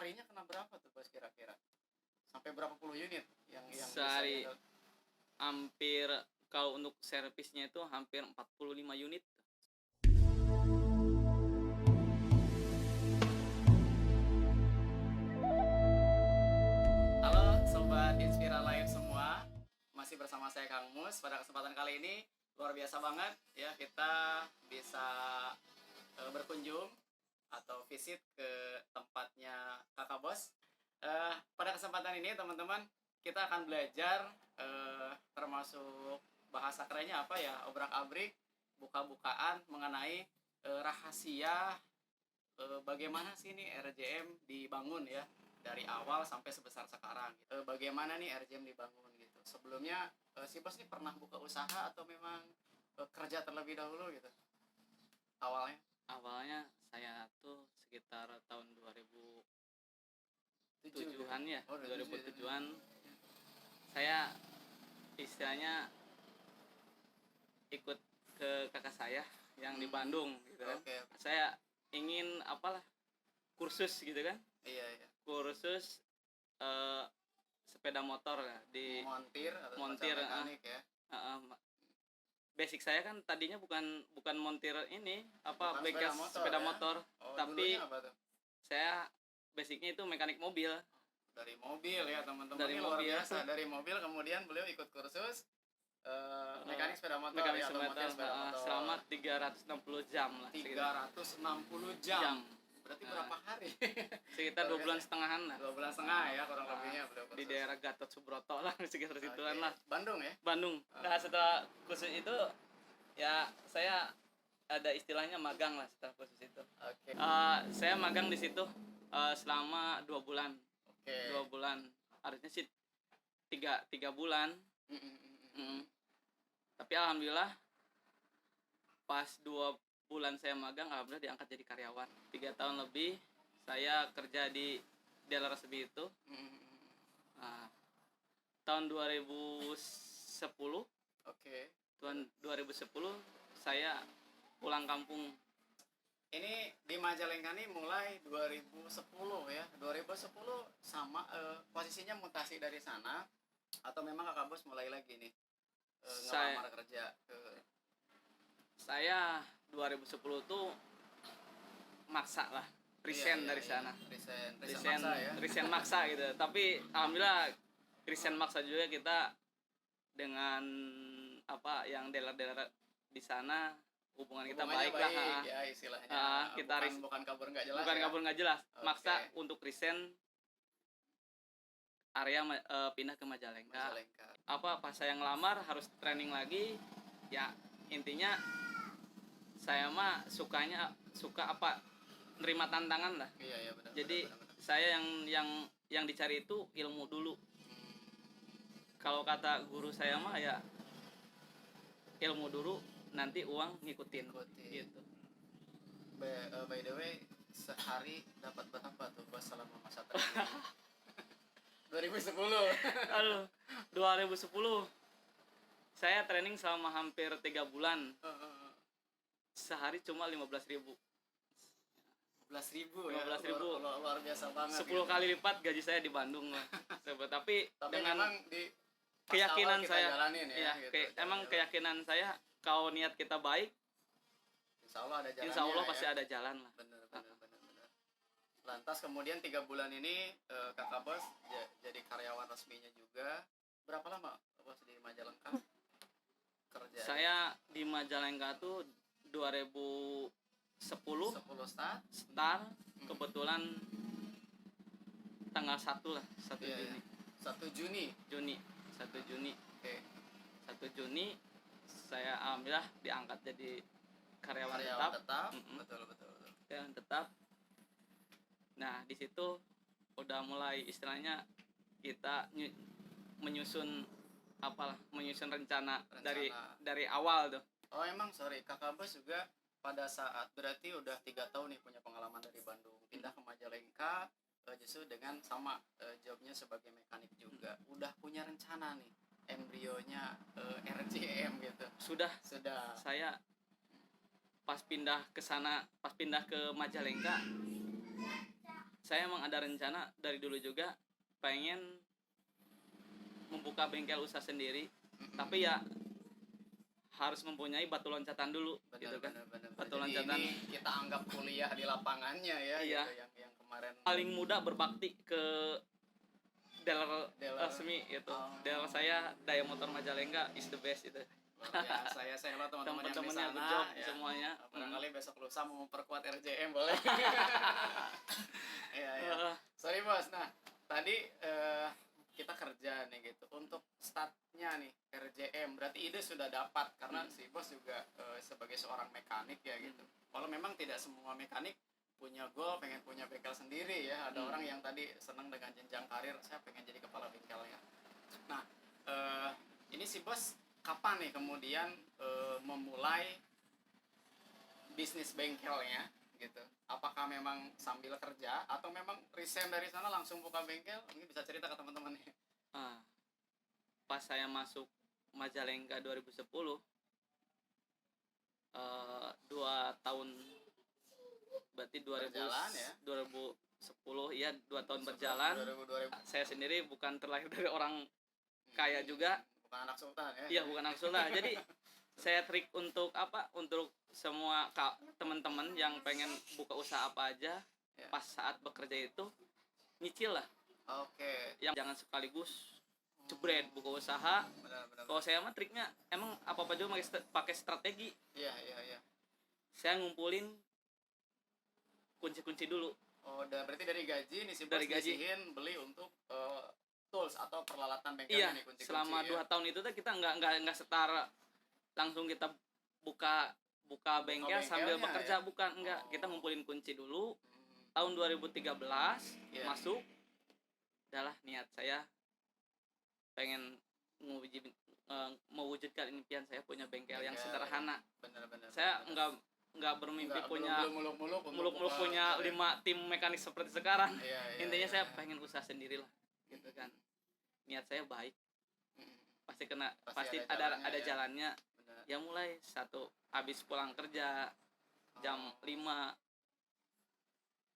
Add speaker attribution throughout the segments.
Speaker 1: seharinya kena berapa tuh bos kira-kira? Sampai berapa puluh unit yang
Speaker 2: Sehari
Speaker 1: bisa
Speaker 2: hampir, kalau untuk servisnya itu hampir 45 unit.
Speaker 1: Halo Sobat Inspira Live semua, masih bersama saya Kang Mus. Pada kesempatan kali ini luar biasa banget ya, kita bisa berkunjung atau visit ke tempatnya Kakak Bos. Pada kesempatan ini teman-teman, kita akan belajar termasuk bahasa kerennya apa ya, obrak-abrik, buka-bukaan mengenai rahasia bagaimana sih nih RJM dibangun ya dari awal sampai sebesar sekarang gitu. Bagaimana nih RJM dibangun gitu. Sebelumnya si bos ini pernah buka usaha atau memang kerja terlebih dahulu gitu awalnya?
Speaker 2: Awalnya saya tuh sekitar tahun
Speaker 1: 7
Speaker 2: 2007-an ya,
Speaker 1: Oh,
Speaker 2: 2007-an saya istilahnya ikut ke kakak saya yang di Bandung gitu kan.
Speaker 1: Oke.
Speaker 2: Saya ingin apalah kursus gitu kan,
Speaker 1: Iya, iya.
Speaker 2: kursus sepeda motor ya, di
Speaker 1: Montir atau
Speaker 2: montir,
Speaker 1: mekanik ya.
Speaker 2: basic saya kan tadinya bukan montir ini apa,
Speaker 1: Bukan
Speaker 2: bengkel sepeda
Speaker 1: ya?
Speaker 2: motor,
Speaker 1: Oh,
Speaker 2: tapi
Speaker 1: dulunya apa tuh?
Speaker 2: saya basicnya itu mekanik mobil.
Speaker 1: Dari mobil ya teman-teman.
Speaker 2: Dari
Speaker 1: Ini luar
Speaker 2: mobil.
Speaker 1: biasa. Dari mobil kemudian beliau ikut kursus mekanik sepeda motor
Speaker 2: mekanik
Speaker 1: ya, atau montir sepeda motor.
Speaker 2: selama 360 jam lah,
Speaker 1: 360 jam. Berarti berapa hari?
Speaker 2: Sekitar 2 bulan setengahan lah.
Speaker 1: 2 bulan setengah ya kurang lebihnya beliau kursus.
Speaker 2: Di daerah Gatot Subroto lah, sekitar situan lah.
Speaker 1: Bandung ya?
Speaker 2: Bandung. Nah, setelah kursus itu ya saya ada istilahnya magang lah setelah kursus itu. Saya magang di situ selama 2 bulan. 2 bulan. Harusnya sih 3 bulan. Tapi alhamdulillah pas 2 bulan saya magang, alhamdulillah diangkat jadi karyawan. 3 tahun lebih saya kerja di dealer SB itu. Nah, tahun 2010 saya pulang kampung.
Speaker 1: Ini di Majalengka nih mulai 2010 ya. 2010 sama posisinya mutasi dari sana atau memang Kakak Bos mulai lagi nih ngelamar kerja ke?
Speaker 2: Saya 2010 tuh maksa lah resign dari sana. Resign maksa gitu. Tapi alhamdulillah resign maksa juga kita dengan apa yang dealer-dealer di sana, hubungan kita baik lah
Speaker 1: ya istilahnya.
Speaker 2: Kita
Speaker 1: bukan kabur nggak jelas.
Speaker 2: Bukan kabur nggak jelas. Maksa untuk resign area pindah ke Majalengka. Apa pas saya ngelamar harus training lagi. Ya intinya saya mah suka apa, nerima tantangan lah.
Speaker 1: Iya, benar.
Speaker 2: Jadi benar. Saya yang dicari itu ilmu dulu. Kalau kata guru saya mah ya ilmu dulu, nanti uang ngikutin. Gitu.
Speaker 1: By the way, sehari dapat berapa tuh Bos selama masa training? 2010.
Speaker 2: Aduh, 2010 saya training selama hampir 3 bulan. Sehari cuma 15.000.
Speaker 1: 15.000 ya. 15.000. Luar biasa banget.
Speaker 2: 10 kali lipat gaji saya di Bandung lah. Tapi dengan
Speaker 1: memang di
Speaker 2: keyakinan saya
Speaker 1: jalanin ya, gitu,
Speaker 2: emang keyakinan saya kalau niat kita baik, Insya Allah pasti ada jalan lah.
Speaker 1: Bener. Lantas kemudian 3 bulan ini Kakak Bos jadi karyawan resminya juga. Berapa lama Bos di Majalengka kerja?
Speaker 2: Saya di Majalengka tuh 2010 start. Kebetulan tanggal 1 lah, 1 Juni. 1 Juni. Oke. 1 Juni saya alhamdulillah diangkat jadi karyawan tetap.
Speaker 1: Betul.
Speaker 2: Karyawan tetap. Nah, di situ udah mulai istilahnya kita menyusun rencana dari awal tuh.
Speaker 1: Oh, emang Kakak Bos juga pada saat berarti udah 3 tahun nih punya pengalaman dari Bandung pindah ke Majalengka, justru dengan sama jobnya sebagai mekanik juga. Udah punya rencana nih embrionya RJM gitu.
Speaker 2: Sudah. Saya pas pindah ke Majalengka, saya emang ada rencana dari dulu juga pengen membuka bengkel usaha sendiri, tapi ya harus mempunyai batu loncatan dulu.
Speaker 1: Benar,
Speaker 2: gitu kan.
Speaker 1: benar.
Speaker 2: Batu
Speaker 1: Jadi
Speaker 2: loncatan.
Speaker 1: ini kita anggap kuliah di lapangannya ya,
Speaker 2: Iya.
Speaker 1: gitu, yang kemarin
Speaker 2: Paling mudah berbakti ke dealer
Speaker 1: Dealer.
Speaker 2: resmi gitu.
Speaker 1: Oh.
Speaker 2: Dealer saya Daya Motor Majalengka is the best itu.
Speaker 1: luar biasa ya. Saya hello teman-teman yang di
Speaker 2: Teman-temannya
Speaker 1: sana
Speaker 2: good job
Speaker 1: ya.
Speaker 2: semuanya.
Speaker 1: Barangkali besok lusa mau memperkuat RJM boleh. Iya, iya. Sorry bos. Nah, tadi kita kerja nih gitu. Untuk startnya nih RJM, berarti ide sudah dapat karena si bos juga sebagai seorang mekanik ya gitu. Kalau memang tidak semua mekanik punya goal pengen punya bengkel sendiri ya. Ada orang yang tadi senang dengan jenjang karir, saya pengen jadi kepala bengkelnya. Nah, ini si bos kapan nih kemudian memulai bisnis bengkelnya gitu? Apakah memang sambil kerja atau memang resign dari sana langsung buka bengkel? Mungkin bisa cerita ke teman-teman nih.
Speaker 2: Pas saya masuk Majalengka 2010, 2 tahun, berarti 2010
Speaker 1: Berjalan ya?
Speaker 2: ya 2 tahun berjalan.
Speaker 1: 2000.
Speaker 2: Saya sendiri bukan terlahir dari orang kaya juga.
Speaker 1: Bukan anak sultan ya?
Speaker 2: Iya, bukan anak sultan. Jadi saya trik untuk apa? Untuk semua teman-teman yang pengen buka usaha apa aja,
Speaker 1: Ya.
Speaker 2: pas saat bekerja itu nyicil lah.
Speaker 1: Oke.
Speaker 2: Yang jangan sekaligus jebret buka usaha.
Speaker 1: Benar.
Speaker 2: Kalau saya mah triknya emang apa-apa juga pakai strategi.
Speaker 1: Iya.
Speaker 2: Saya ngumpulin kunci-kunci dulu.
Speaker 1: Oh, berarti dari gaji nih si bos
Speaker 2: Dari gaji.
Speaker 1: nyisihin beli untuk tools atau peralatan bengkelnya
Speaker 2: Iya,
Speaker 1: nih, kunci-kunci
Speaker 2: selama
Speaker 1: ya.
Speaker 2: 2 tahun itu tuh kita nggak setara langsung kita buka bengkel sambil
Speaker 1: bengkelnya
Speaker 2: bekerja,
Speaker 1: ya?
Speaker 2: bukan, enggak.
Speaker 1: Oh.
Speaker 2: Kita ngumpulin kunci dulu. Tahun 2013
Speaker 1: Iya.
Speaker 2: masuk. Adalah niat saya pengen mewujudkan impian saya punya bengkel yang
Speaker 1: Bengkel.
Speaker 2: sederhana.
Speaker 1: Benar.
Speaker 2: Saya nggak bermimpi punya
Speaker 1: belum
Speaker 2: muluk-muluk punya 5 tim mekanik seperti sekarang.
Speaker 1: Iya,
Speaker 2: Intinya saya
Speaker 1: iya.
Speaker 2: pengen usaha sendiri lah, gitu kan. Niat saya baik,
Speaker 1: Mm.
Speaker 2: pasti
Speaker 1: Pasti ada
Speaker 2: ada
Speaker 1: jalannya, ya.
Speaker 2: jalannya.
Speaker 1: Benar.
Speaker 2: Ya mulai habis pulang kerja jam
Speaker 1: Oh.
Speaker 2: 5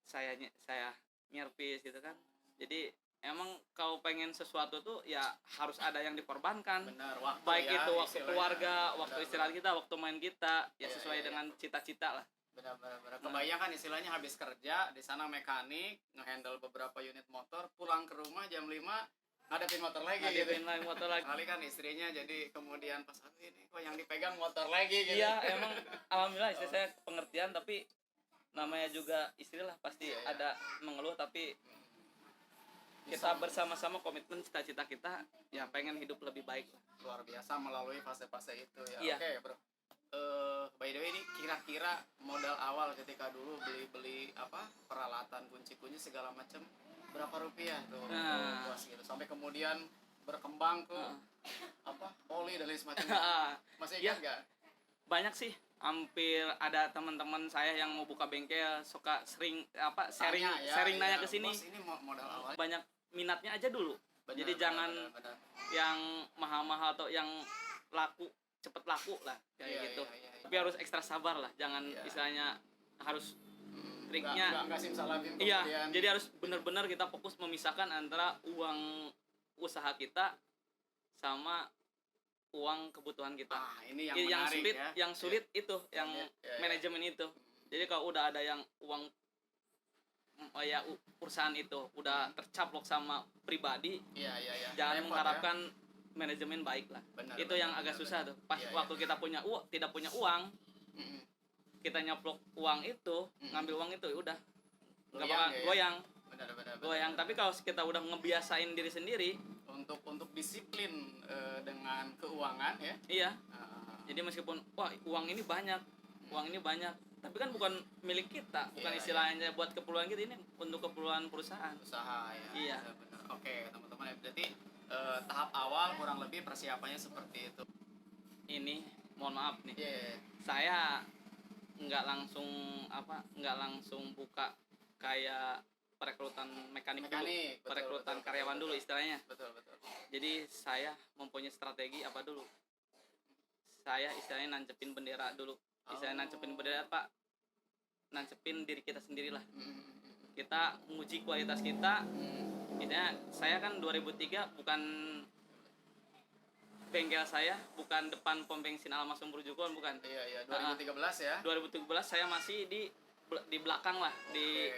Speaker 2: saya nyervis gitu kan. Jadi emang kalau pengen sesuatu tuh ya harus ada yang dikorbankan.
Speaker 1: Benar, waktu
Speaker 2: Baik
Speaker 1: ya,
Speaker 2: itu waktu
Speaker 1: istilahnya.
Speaker 2: keluarga, waktu
Speaker 1: Benar,
Speaker 2: istirahat kita, waktu main kita, ya
Speaker 1: Iya,
Speaker 2: sesuai
Speaker 1: iya,
Speaker 2: dengan cita-cita lah.
Speaker 1: Benar. Kebayang kan istilahnya habis kerja di sana mekanik ngehandle beberapa unit motor, pulang ke rumah jam 5 ngadepin motor lagi gitu.
Speaker 2: Ngadepin lagi motor lagi.
Speaker 1: Kali kan istrinya jadi kemudian pas ini kok yang dipegang motor lagi gitu.
Speaker 2: Iya, emang alhamdulillah istri saya pengertian, tapi namanya juga istri lah pasti
Speaker 1: Iya.
Speaker 2: ada mengeluh, tapi kita bersama-sama komitmen cita-cita kita ya pengen hidup lebih baik lah.
Speaker 1: Luar biasa melalui fase-fase itu ya.
Speaker 2: Iya.
Speaker 1: Oke, bro. By the way ini kira-kira modal awal ketika dulu beli peralatan kunci-kunci segala macam berapa rupiah tuh?
Speaker 2: Nah.
Speaker 1: Bos gitu. Sampai kemudian berkembang ke oli dan lain semacamnya. Masih
Speaker 2: Iya.
Speaker 1: ingat nggak?
Speaker 2: Banyak sih, hampir ada teman-teman saya yang mau buka bengkel suka sharing nanya ke sini.
Speaker 1: Bos, ini modal awal.
Speaker 2: Banyak minatnya aja dulu.
Speaker 1: Benar,
Speaker 2: Jadi
Speaker 1: benar,
Speaker 2: jangan
Speaker 1: benar.
Speaker 2: yang mahal-mahal atau yang cepet laku lah kayak
Speaker 1: Iya,
Speaker 2: gitu.
Speaker 1: iya.
Speaker 2: Tapi harus ekstra sabar lah, jangan
Speaker 1: Iya.
Speaker 2: istilahnya harus triknya.
Speaker 1: Nggak simsalabim
Speaker 2: Iya,
Speaker 1: kemudian.
Speaker 2: jadi harus benar-benar kita fokus memisahkan antara uang usaha kita sama uang kebutuhan kita.
Speaker 1: Ini yang
Speaker 2: yang
Speaker 1: menarik
Speaker 2: sulit,
Speaker 1: ya.
Speaker 2: yang sulit itu, yang
Speaker 1: Iya.
Speaker 2: manajemen itu. Jadi kalau udah ada yang uang perusahaan itu udah tercaplok sama pribadi,
Speaker 1: Iya.
Speaker 2: jangan
Speaker 1: Repot,
Speaker 2: mengharapkan manajemen baik lah.
Speaker 1: Benar,
Speaker 2: Itu
Speaker 1: benar,
Speaker 2: yang agak
Speaker 1: benar,
Speaker 2: susah
Speaker 1: benar.
Speaker 2: tuh. Pas
Speaker 1: Iya,
Speaker 2: waktu kita tidak punya uang,
Speaker 1: ya. Mm-mm.
Speaker 2: kita nyaplok uang itu, ngambil uang itu, udah nggak
Speaker 1: Goyang
Speaker 2: bakal
Speaker 1: ya.
Speaker 2: goyang.
Speaker 1: Benar.
Speaker 2: Tapi kalau kita udah ngebiasain diri sendiri,
Speaker 1: Untuk disiplin dengan keuangan ya.
Speaker 2: iya.
Speaker 1: Ah,
Speaker 2: Jadi meskipun uang ini banyak, tapi kan bukan milik kita, bukan
Speaker 1: Iya,
Speaker 2: istilahnya buat keperluan kita, ini untuk keperluan perusahaan.
Speaker 1: usaha ya.
Speaker 2: Iya.
Speaker 1: Benar. Oke, teman-teman, berarti tahap awal kurang lebih persiapannya seperti itu.
Speaker 2: Ini mohon maaf nih,
Speaker 1: Iya.
Speaker 2: saya nggak langsung buka kayak perekrutan mekanik dulu,
Speaker 1: Mekanik, betul,
Speaker 2: perekrutan
Speaker 1: betul,
Speaker 2: karyawan
Speaker 1: betul,
Speaker 2: dulu
Speaker 1: betul.
Speaker 2: istilahnya.
Speaker 1: Betul.
Speaker 2: Jadi saya mempunyai strategi apa dulu? Saya istilahnya nancepin bendera dulu. Istilahnya nancepin bendera, Pak. Nancepin diri kita sendirilah.
Speaker 1: Mm-mm.
Speaker 2: kita menguji kualitas kita. Intinya saya kan 2003 bukan bengkel saya bukan depan pom bensin Almasum Brujukan, bukan.
Speaker 1: Iya, 2013 ya.
Speaker 2: 2017 saya masih di belakang lah, di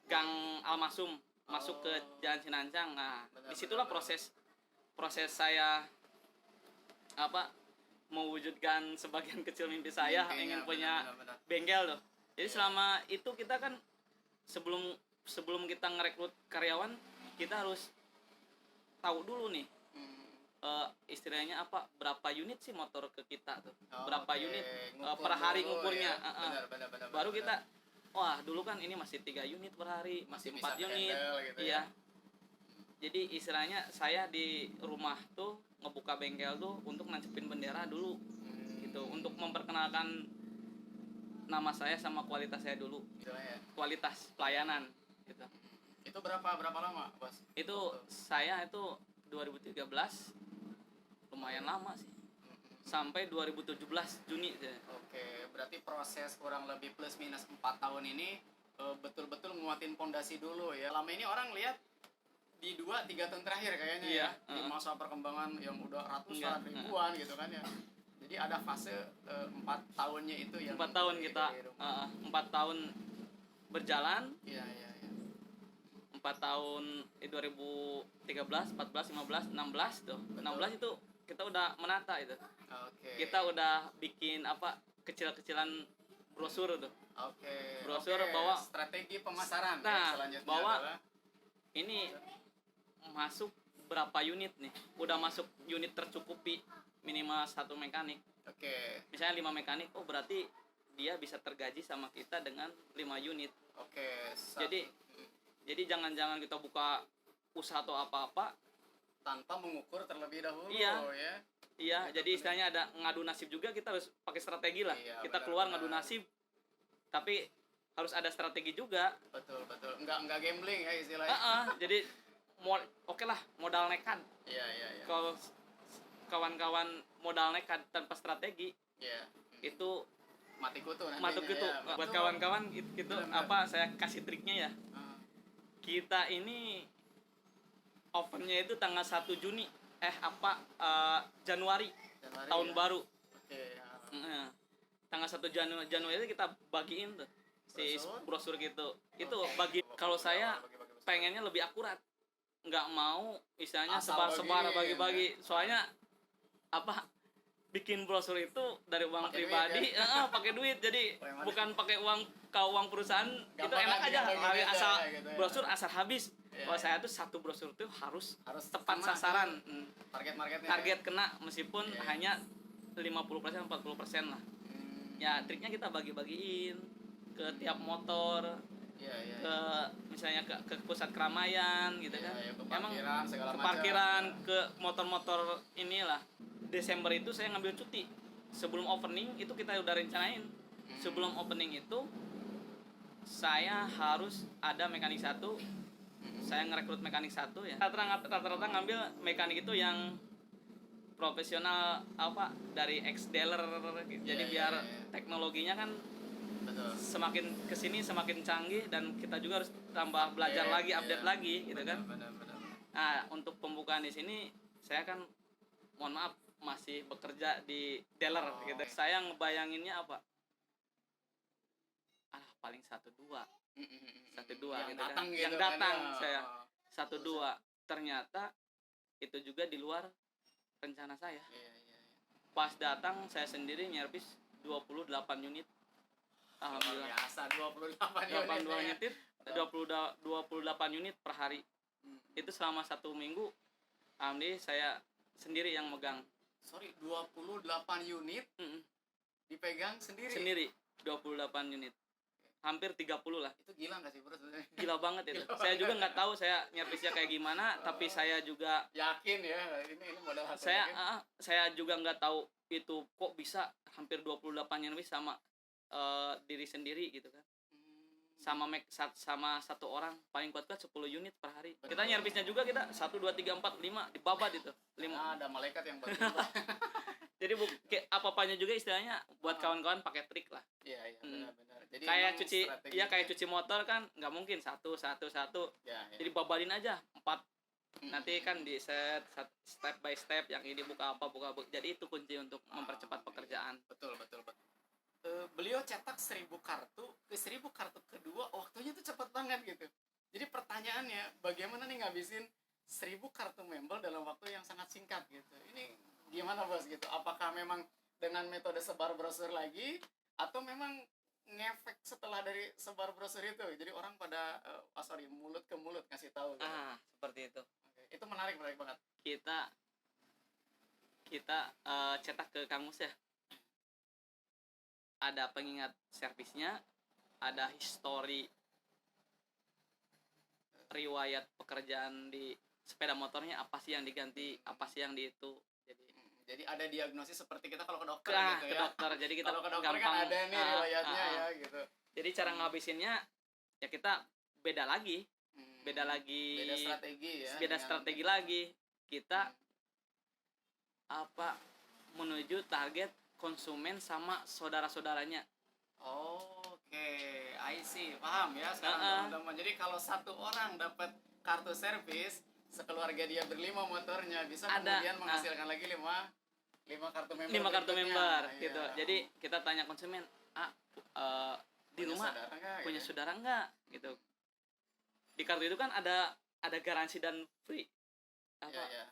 Speaker 2: Gang Almasum, masuk ke Jalan Cinancang. Nah, disitulah proses saya mewujudkan sebagian kecil mimpi saya, ingin punya bengkel tuh. Jadi selama itu kita kan sebelum kita ngerekrut karyawan, kita harus tahu dulu nih istilahnya berapa unit sih motor ke kita tuh, berapa unit per hari ngukurnya,
Speaker 1: ya.
Speaker 2: Baru kita dulu kan ini masih 3 unit per hari, masih 4 unit gitu, iya. Jadi istilahnya saya di rumah tuh ngebuka bengkel tuh untuk nancepin bendera dulu gitu, untuk memperkenalkan nama saya sama kualitas saya dulu, kualitas pelayanan gitu.
Speaker 1: Itu berapa lama, Bos?
Speaker 2: Itu saya itu 2013 lumayan lama sih, sampai 2017 Juni.
Speaker 1: Oke, berarti proses kurang lebih plus minus 4 tahun ini betul-betul nguatin pondasi dulu ya. Lama ini orang lihat di 2-3 tahun terakhir kayaknya,
Speaker 2: iya,
Speaker 1: ya di masa perkembangan yang udah ratusan ribuan gitu kan ya. Jadi ada fase 4 tahunnya itu yang
Speaker 2: 4 tahun kita 4 tahun berjalan.
Speaker 1: Iya.
Speaker 2: 4 tahun 2013, 14, 15, 16 tuh. Betul. 16 itu kita udah menata itu.
Speaker 1: Oke.
Speaker 2: Kita udah bikin kecil-kecilan brosur tuh.
Speaker 1: Oke.
Speaker 2: Brosur bahwa
Speaker 1: strategi pemasaran selanjutnya
Speaker 2: bahwa
Speaker 1: adalah
Speaker 2: ini masuk berapa unit nih. Udah masuk unit tercukupi minimal 1 mekanik.
Speaker 1: Oke.
Speaker 2: Misalnya 5 mekanik, berarti dia bisa tergaji sama kita dengan 5 unit.
Speaker 1: Oke.
Speaker 2: Jadi jangan kita buka usaha atau apa-apa
Speaker 1: tanpa mengukur terlebih dahulu.
Speaker 2: Iya, jadi istilahnya ada ngadu nasib juga, kita harus pakai strategi lah.
Speaker 1: Iya,
Speaker 2: kita keluar ngadu nasib, tapi harus ada strategi juga.
Speaker 1: Betul. Enggak gambling ya istilahnya.
Speaker 2: Jadi oke lah, modal nekat.
Speaker 1: Iya.
Speaker 2: Kalau kawan-kawan modal nekat tanpa strategi, itu
Speaker 1: mati kutu nantinya.
Speaker 2: Mati kutu. Ya. Buat kawan-kawan itu saya kasih triknya ya. Kita ini opennya itu tanggal 1 Juni Januari tahun baru.
Speaker 1: Oke.
Speaker 2: Tanggal 1 Januari itu kita bagiin tuh si brosur gitu. Itu bagi, kalau saya pengennya lebih akurat. Nggak mau istilahnya sebar-sebar bagi-bagi. Soalnya bikin brosur itu dari uang
Speaker 1: pake
Speaker 2: pribadi, pakai duit. Jadi bukan pakai uang perusahaan. Itu enak aja, asal gitu ya. Brosur asal habis. Kalau saya tuh satu brosur tuh harus tepat sasaran. Target kena meskipun hanya 50% 40% lah. Ya triknya kita bagi-bagiin ke tiap motor. Ke misalnya ke pusat keramaian gitu kan. Emang ke parkiran, ke motor-motor inilah. Desember itu saya ngambil cuti. Sebelum opening itu kita udah rencanain. Sebelum opening itu saya harus ada mekanik 1. Saya ngerekrut mekanik 1 ya. Rata-rata ngambil mekanik itu yang profesional dari ex-dealer gitu. Jadi biar teknologinya kan semakin kesini semakin canggih, dan kita juga harus tambah belajar lagi, update lagi gitu kan.
Speaker 1: Benar.
Speaker 2: Nah, untuk pembukaan di sini saya kan mohon maaf masih bekerja di dealer gitu. Saya ngebayanginnya paling 1-2 gitu kan. Yang datang saya 1-2. Ternyata itu juga di luar rencana saya. Pas datang saya sendiri nyervis 28 unit. Alhamdulillah.
Speaker 1: Biasa
Speaker 2: 28 unit per hari. Itu selama 1 minggu. Alhamdulillah saya sendiri yang megang.
Speaker 1: 28 unit dipegang sendiri.
Speaker 2: 28 unit. Hampir 30 lah.
Speaker 1: Itu gila nggak sih, Bro?
Speaker 2: Gila banget itu. Saya juga nggak tahu saya nyervisnya kayak gimana, tapi saya juga
Speaker 1: yakin ya ini modal hasil.
Speaker 2: Saya juga nggak tahu itu kok bisa hampir 28 nyervis sama diri sendiri gitu kan. Sama satu orang paling kuat 10 unit per hari. Kita nyervisnya juga kita 1 2 3 4 5 dibabat itu. 5.
Speaker 1: Ada malaikat yang bantu.
Speaker 2: Jadi apa-apanya juga istilahnya buat kawan-kawan pakai trik lah.
Speaker 1: Iya, benar. Jadi
Speaker 2: kayak
Speaker 1: emang
Speaker 2: cuci
Speaker 1: strategi-
Speaker 2: kayak cuci motor kan nggak mungkin satu.
Speaker 1: ya, ya.
Speaker 2: Jadi babalin aja 4. Nanti kan di step by step, yang ini buka apa. Jadi itu kunci untuk mempercepat pekerjaan.
Speaker 1: Betul. Beliau cetak 1000 kartu, ke 1000 kartu kedua waktunya tuh cepat banget gitu. Jadi pertanyaannya, bagaimana nih ngabisin 1000 kartu member dalam waktu yang sangat singkat gitu. Ini gimana bos gitu? Apakah memang dengan metode sebar brosur lagi, atau memang ngefek setelah dari sebar brosur itu? Jadi orang pada mulut ke mulut ngasih tahu gitu.
Speaker 2: Seperti itu.
Speaker 1: Oke. Itu menarik banget.
Speaker 2: Kita cetak ke Kang Mus ya. Ada pengingat servisnya, ada histori riwayat pekerjaan di sepeda motornya, apa sih yang diganti, apa sih yang di itu.
Speaker 1: Jadi ada diagnosis seperti kita kalau ke dokter
Speaker 2: Ke
Speaker 1: gitu ya.
Speaker 2: dokter. Jadi kita
Speaker 1: Kalau ke dokter
Speaker 2: gampang,
Speaker 1: kan ada nih riwayatnya ya gitu.
Speaker 2: Jadi cara ngabisinnya ya kita beda lagi. Beda
Speaker 1: strategi ya.
Speaker 2: Beda strategi lagi. Kita menuju target konsumen sama saudara-saudaranya.
Speaker 1: Oke, I see, paham ya sekarang teman-teman. Jadi kalau satu orang dapat kartu servis, sekeluarga dia berlima motornya, bisa kemudian menghasilkan lagi 5 kartu member.
Speaker 2: 5 kartu member
Speaker 1: Iya.
Speaker 2: gitu. Jadi kita tanya konsumen, di rumah punya saudara enggak gitu. Di kartu itu kan ada garansi dan free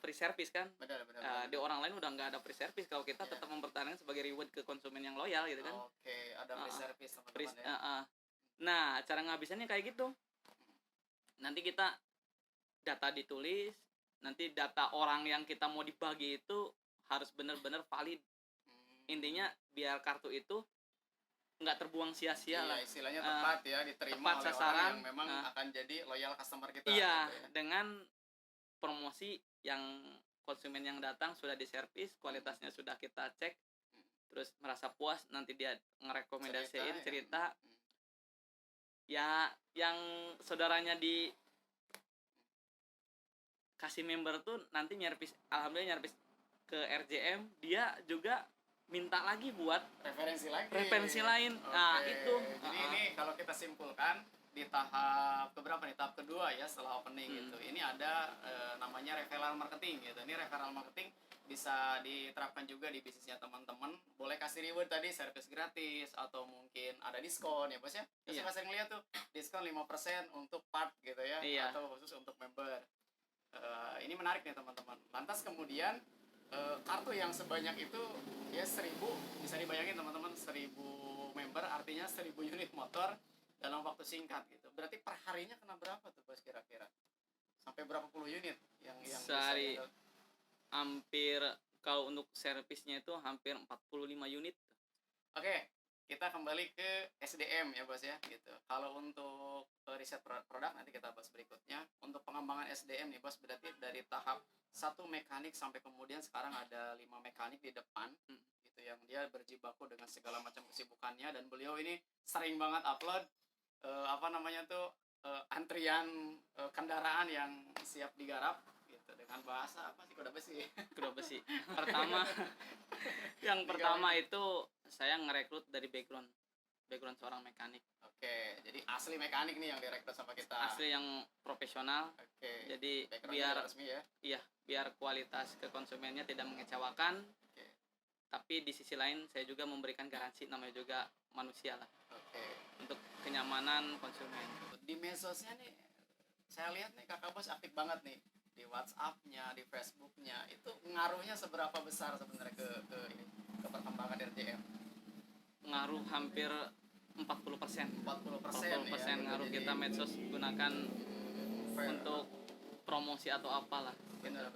Speaker 2: free service kan.
Speaker 1: Benar.
Speaker 2: Di orang lain udah nggak ada free service, kalau kita tetap mempertahankan sebagai reward ke konsumen yang loyal gitu kan.
Speaker 1: Oke, ada free service teman-teman ya.
Speaker 2: Nah, cara ngabisannya kayak gitu. Nanti kita data ditulis, nanti data orang yang kita mau dibagi itu harus benar-benar valid. Intinya biar kartu itu nggak terbuang sia-sia lah.
Speaker 1: Istilahnya tepat ya, diterima
Speaker 2: tepat
Speaker 1: oleh
Speaker 2: sasaran,
Speaker 1: orang yang memang akan jadi loyal customer kita.
Speaker 2: Iya,
Speaker 1: gitu ya.
Speaker 2: dengan promosi yang konsumen yang datang sudah diservis, kualitasnya sudah kita cek, terus merasa puas, nanti dia ngerekomendasiin cerita. Ya, yang saudaranya di kasih member tuh nanti alhamdulillah nyervis ke RJM, dia juga minta lagi buat referensi lain. Nah, itu.
Speaker 1: Jadi ini kalau kita simpulkan di tahap keberapa nih? Tahap kedua ya setelah opening gitu. Ini ada namanya referral marketing gitu. Ini referral marketing bisa diterapkan juga di bisnisnya teman-teman. Boleh kasih reward tadi, service gratis atau mungkin ada diskon ya, Bos ya. Saya sering lihat tuh diskon 5% untuk part gitu ya, atau khusus untuk member. Ini menarik nih teman-teman. Lantas kemudian kartu yang sebanyak itu ya 1000, bisa dibayangin teman-teman, 1000 member artinya 1000 unit motor dalam waktu singkat gitu. Berarti per harinya kena berapa tuh Bos kira-kira? Sampai berapa puluh unit yang
Speaker 2: sehari
Speaker 1: bisa
Speaker 2: hampir, kalau untuk servisnya itu hampir 45 unit.
Speaker 1: Oke, kita kembali ke SDM ya Bos ya gitu. Kalau untuk riset produk nanti kita bahas berikutnya. Untuk pengembangan SDM nih Bos, berarti dari tahap 1 mekanik sampai kemudian sekarang ada 5 mekanik di depan gitu, yang dia berjibaku dengan segala macam kesibukannya, dan beliau ini sering banget upload antrian kendaraan yang siap digarap gitu dengan bahasa apa sih, kuda besi.
Speaker 2: Pertama itu saya ngerekrut dari background seorang mekanik.
Speaker 1: Oke, jadi asli mekanik nih yang direkrut sama kita.
Speaker 2: Asli yang profesional.
Speaker 1: Oke.
Speaker 2: Jadi
Speaker 1: biar resmi ya.
Speaker 2: Iya, biar kualitas ke konsumennya tidak mengecewakan.
Speaker 1: Oke.
Speaker 2: Tapi di sisi lain saya juga memberikan garansi, namanya juga manusia lah.
Speaker 1: Oke.
Speaker 2: Untuk kenyamanan konsumen.
Speaker 1: Di medsosnya nih, saya lihat nih Kakak Bos aktif banget nih di WhatsApp-nya, di Facebook-nya. Itu ngaruhnya seberapa besar sebenarnya ke perkembangan RJM?
Speaker 2: Ngaruh hampir 40%.
Speaker 1: 40%
Speaker 2: ngaruh kita medsos gunakan untuk promosi atau apalah.
Speaker 1: Benar.